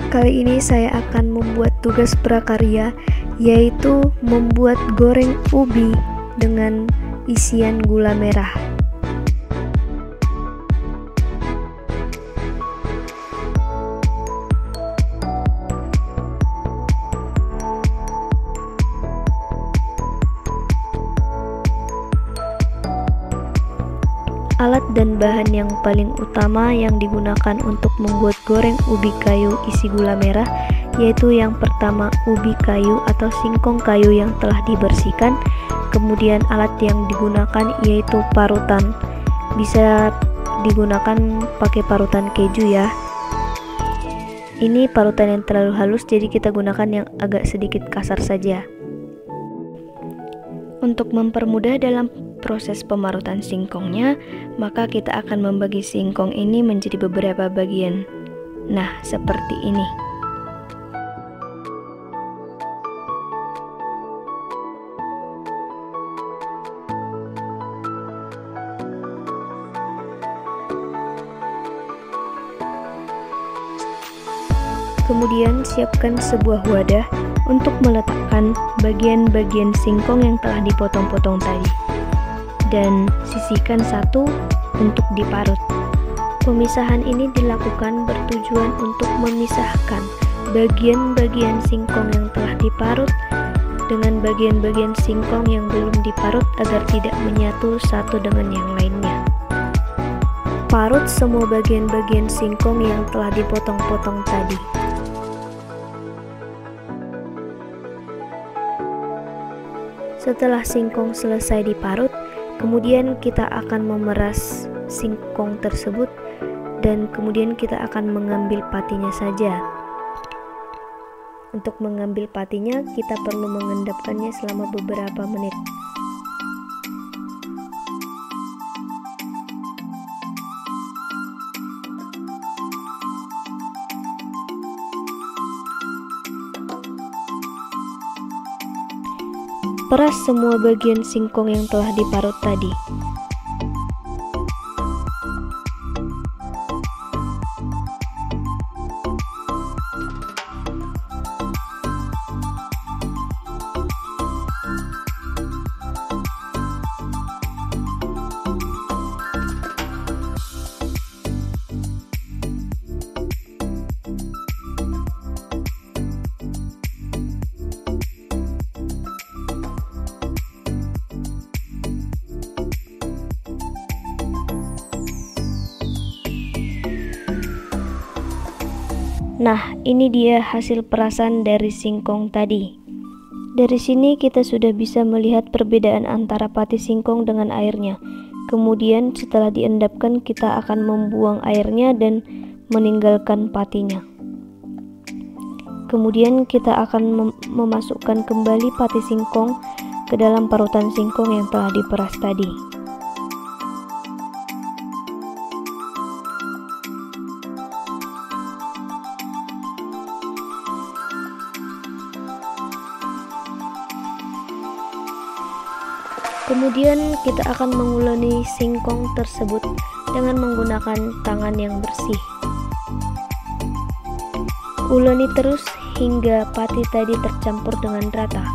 Kali ini saya akan membuat tugas prakarya, yaitu membuat goreng ubi dengan isian gula merah. Alat dan bahan yang paling utama yang digunakan untuk membuat goreng ubi kayu isi gula merah, yaitu yang pertama ubi kayu atau singkong kayu yang telah dibersihkan. Kemudian alat yang digunakan yaitu parutan, bisa digunakan pakai parutan keju ya. Ini parutan yang terlalu halus, jadi kita gunakan yang agak sedikit kasar saja. Untuk mempermudah dalam proses pemarutan singkongnya, maka kita akan membagi singkong ini menjadi beberapa bagian. Nah, seperti ini. Kemudian siapkan sebuah wadah untuk meletakkan bagian-bagian singkong yang telah dipotong-potong tadi, dan sisihkan satu untuk diparut. Pemisahan ini dilakukan bertujuan untuk memisahkan bagian-bagian singkong yang telah diparut dengan bagian-bagian singkong yang belum diparut agar tidak menyatu satu dengan yang lainnya. Parut semua bagian-bagian singkong yang telah dipotong-potong tadi. Setelah singkong selesai diparut, kemudian kita akan memeras singkong tersebut dan kemudian kita akan mengambil patinya saja. Untuk mengambil patinya, kita perlu mengendapkannya selama beberapa menit. Peras semua bagian singkong yang telah diparut tadi. Nah, ini dia hasil perasan dari singkong tadi. Dari sini kita sudah bisa melihat perbedaan antara pati singkong dengan airnya. Kemudian setelah diendapkan, kita akan membuang airnya dan meninggalkan patinya. Kemudian kita akan memasukkan kembali pati singkong ke dalam parutan singkong yang telah diperas tadi. Kemudian kita akan menguleni singkong tersebut dengan menggunakan tangan yang bersih. Uleni terus hingga pati tadi tercampur dengan rata.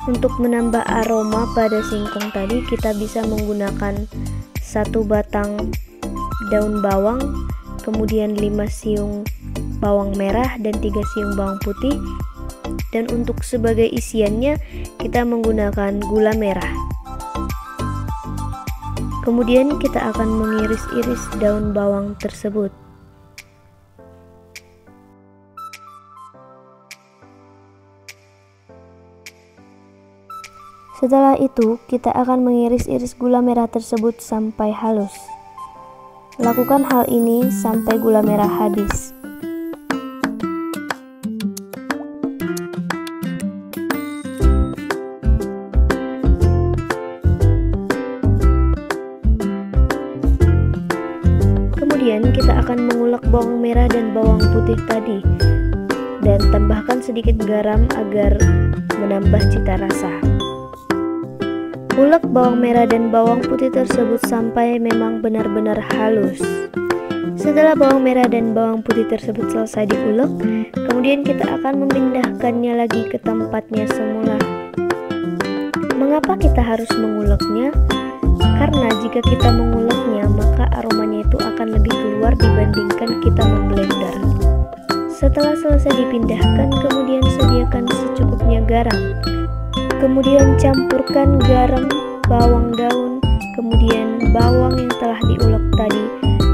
Untuk menambah aroma pada singkong tadi, kita bisa menggunakan 1 batang daun bawang, kemudian 5 siung bawang merah dan 3 siung bawang putih. Dan untuk sebagai isiannya kita menggunakan gula merah. Kemudian kita akan mengiris-iris daun bawang tersebut. Setelah itu kita akan mengiris-iris gula merah tersebut sampai halus. Lakukan hal ini sampai gula merah habis. Kemudian kita akan mengulek bawang merah dan bawang putih tadi dan tambahkan sedikit garam agar menambah cita rasa. Ulek bawang merah dan bawang putih tersebut sampai memang benar-benar halus. Setelah bawang merah dan bawang putih tersebut selesai diulek, kemudian kita akan memindahkannya lagi ke tempatnya semula. Mengapa kita harus menguleknya? Karena jika kita menguleknya, maka aromanya itu akan lebih keluar dibandingkan kita memblender. Setelah selesai dipindahkan, kemudian sediakan secukupnya garam. Kemudian campurkan garam, bawang daun, kemudian bawang yang telah diulek tadi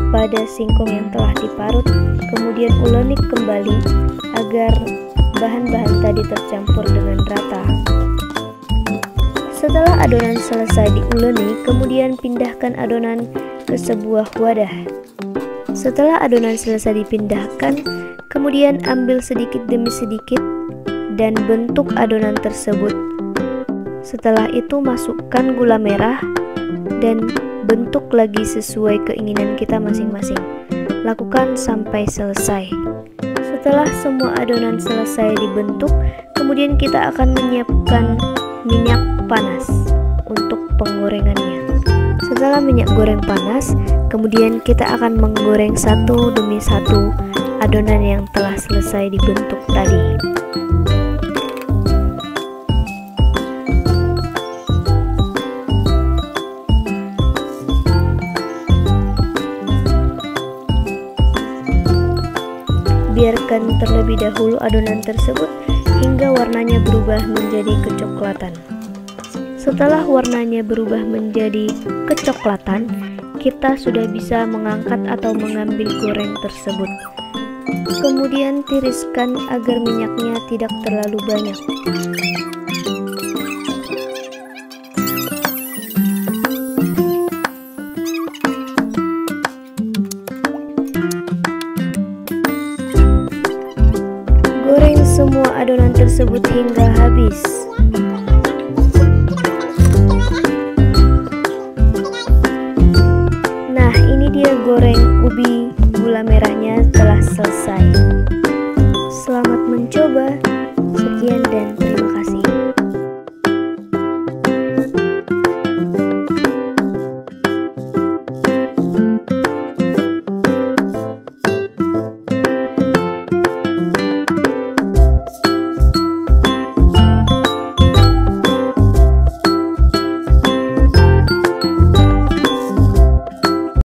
pada singkong yang telah diparut, kemudian uleni kembali agar bahan-bahan tadi tercampur dengan rata. Setelah adonan selesai diuleni, kemudian pindahkan adonan ke sebuah wadah. Setelah adonan selesai dipindahkan, kemudian ambil sedikit demi sedikit dan bentuk adonan tersebut. Setelah itu masukkan gula merah dan bentuk lagi sesuai keinginan kita masing-masing. Lakukan sampai selesai. Setelah semua adonan selesai dibentuk, kemudian kita akan menyiapkan minyak panas untuk penggorengannya. Setelah minyak goreng panas, kemudian kita akan menggoreng satu demi satu adonan yang telah selesai dibentuk tadi. Biarkan terlebih dahulu adonan tersebut hingga warnanya berubah menjadi kecoklatan. Setelah warnanya berubah menjadi kecoklatan, kita sudah bisa mengangkat atau mengambil goreng tersebut. Kemudian tiriskan agar minyaknya tidak terlalu banyak. Goreng semua adonan tersebut hingga habis. Nah, ini dia goreng ubi gula merahnya telah selesai. Selamat mencoba. Sekian dan